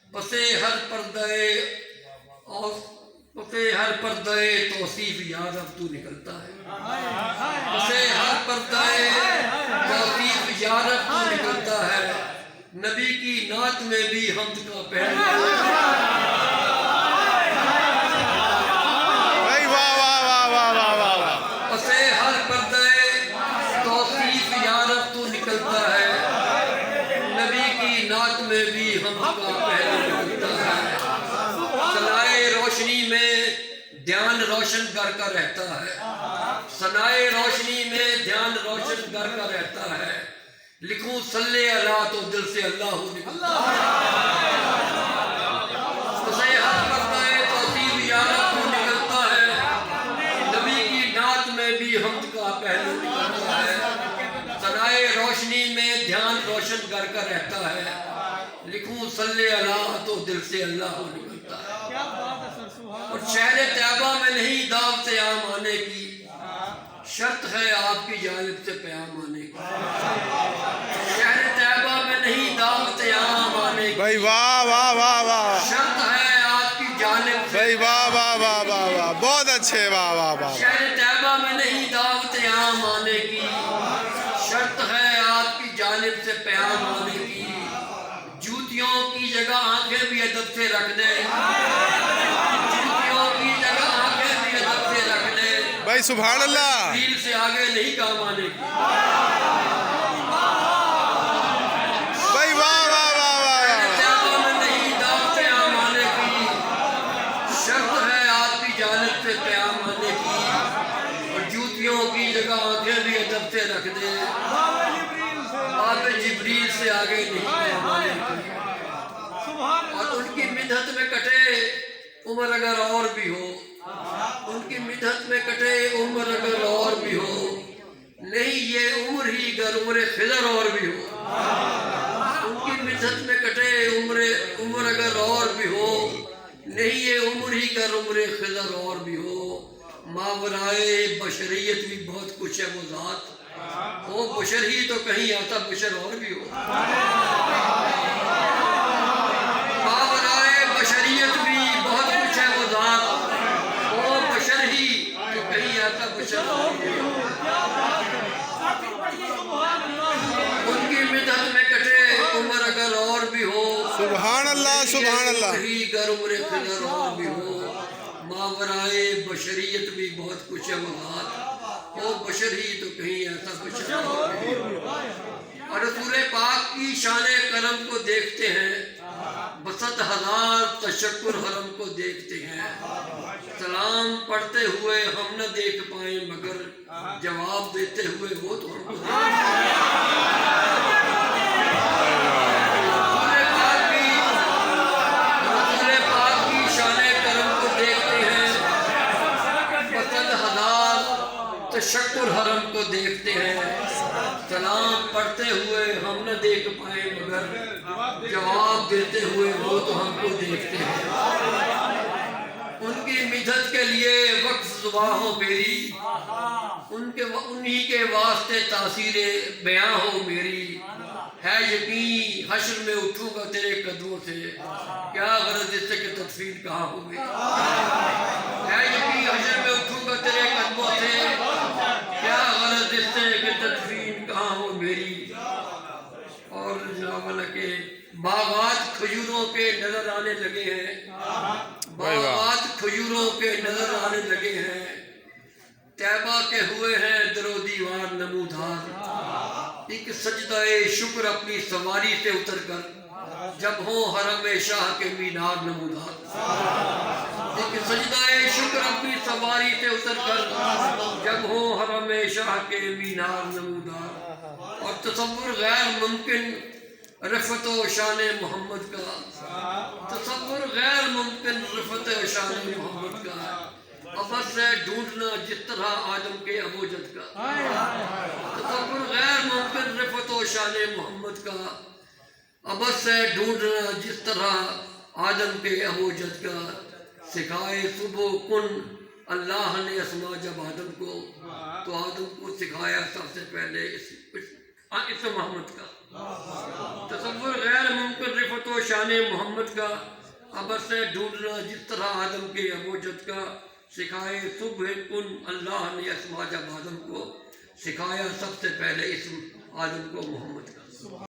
پسے ہر پردے توصیف یا رب تو نکلتا ہے، پسے ہر پردے توصیف یا رب تو نکلتا ہے، نبی کی نعت میں بھی حمد کا پہلو پسے ہر پردے توصیف یا رب تو نکلتا ہے، نبی کی نعت میں بھی حمد کا پہلو نکلتا ہے، سنائے روشنی میں دھیان روشن کر کا رہتا ہے، سنائے روشنی میں دھیان روشن کر کا رہتا ہے، لکھوں صلی اللہ تو دل سے اللہ ہو نکلتا ہے، پسے ہر پردے توصیف یا رب تو نکلتا ہے، نبی کی نعت میں بھی حمد کا پہلو نکلتا ہے، سنائے روشنی میں دھیان روشن کر کا رہتا ہے، لکھوں صلی اللہ تو دل سے اللہ ہو نکلتا ہے، اور شہر طیبہ میں نہیں دعوت عام آنے کی، شرط ہے آپ کی جانب سے پیام آنے کی، شہر طیبہ میں نہیں دعوت عام آنے کی، بھائی واہ واہ واہ واہ شرط ہے آپ کی جانب سے بھائی واہ واہ واہ واہ واہ بہت اچھے واہ واہ واہ شہر طیبہ میں نہیں دعوت عام آنے کی، شرط ہے آپ کی جانب سے پیام آنے کی، جوتیوں کی جگہ آنکھیں بھی ادب سے رکھ دیں، جوتیوں کی جگہ آنکھیں بھی ادب سے رکھ دیں، بھائی سبحان اللہ دل سے آگے نہیں کام آنے کی، بھائی واہ واہ واہ واہ طیبہ میں نہیں دعوت عام آنے کی، شرط ہے آپ کی جانب سے پیام آنے کی، اور جوتیوں کی جگہ آنکھیں بھی ادب سے رکھ دیں، باب جبریل سے آگے نہیں کام آنے کی، اور ان کی مدحت میں کٹے عمر اگر اور بھی ہو، ان کی مدحت میں کٹے عمر اگر اور بھی ہو، نہیں یہ عمر ہی گر عمر خضر اور بھی ہو، ان کی مدحت میں کٹے عمر اگر اور بھی ہو، نہیں یہ عمر ہی گر عمر خضر اور بھی ہو، ماورائے بشریت بھی بہت کچھ ہے وہ ذات، وہ بشر ہی تو کہیں آتا بشر اور بھی ہو، ماورائے بشریت بھی بہت کچھ ہے وہ ذات، وہ بشر ہی تو کہیں آتا بشر اور بھی ہو، ان کی مدحت میں کٹے عمر اگر اور بھی ہو، سبحان اللہ سبحان اللہ ہی گر عمر خضر اور بھی ہو، ماورائے بشریت بھی بہت کچھ ہے وہ ذات، وہ بشر ہی تو کہیں ایسا بشر اور بھی ہو، اور رسول پاک کی شان کرم کو دیکھتے ہیں، بسط ہزار تشکر حرم کو دیکھتے ہیں، سلام پڑھتے ہوئے ہم نہ دیکھ پائیں مگر جواب دیتے ہوئے وہ تو ہم کو دیکھتے ہیں، رسول پاک کی شان کرم کو دیکھتے ہیں، بسط ہزار تشکر حرم کو دیکھتے ہیں، سلام پڑھتے ہوئے ہم نہ دیکھ پائے مگر جواب دیتے ہوئے وہ تو ہم کو دیکھتے ہیں، ان کی مدحت کے لیے وقت زباں ہو میری، انہی کے واسطے تاثیر بیاں ہو میری، ہے یقین حشر میں اٹھوں گا تیرے قدموں سے، کیا غرض اس سے کہ تدفین کہاں ہو میری، ہے یقین حشر میں اٹھوں گا تیرے قدموں سے، کیا غرض اس سے کہ تدفین کہاں ہو میری، اور جناب اللہ کے باغات کھجوروں کے نظر آنے لگے ہیں، باغات کھجوروں کے نظر آنے لگے ہیں، طیبہ کے ہوئے ہیں در و دیوار نمودار، ایک سجدہ شکر اپنی سواری سے اتر کر جب ہوں حرم شاہ کے مینار نمودار، ایک سجدہ شکر اپنی سواری سے اتر کر جب ہوں حرم شاہ کے مینار نمودار، اور تصور غیر ممکن رفعت و شان محمد کا، تصور غیر ممکن رفعت و شان محمد کا، ابد سے ڈھونڈنا جس طرح آدم کے ابوجد کا، تصور غیر ممکن رفعت و شان محمد کا، ابد سے ڈھونڈنا جس طرح آدم کے ابوجد کا، سکھائے صبح کن اللہ نے اسما جب آدم کو، تو آدم کو سکھایا سب سے پہلے اسم محمد کا، تصور غیر ممکن رفت و شان محمد کا، ابر سے ڈھونڈنا جس طرح آدم کے ابوجد کا، سکھائے صبح کن اللہ نے اسما جب آدم کو، سکھایا سب سے پہلے اسم آدم کو محمد کا۔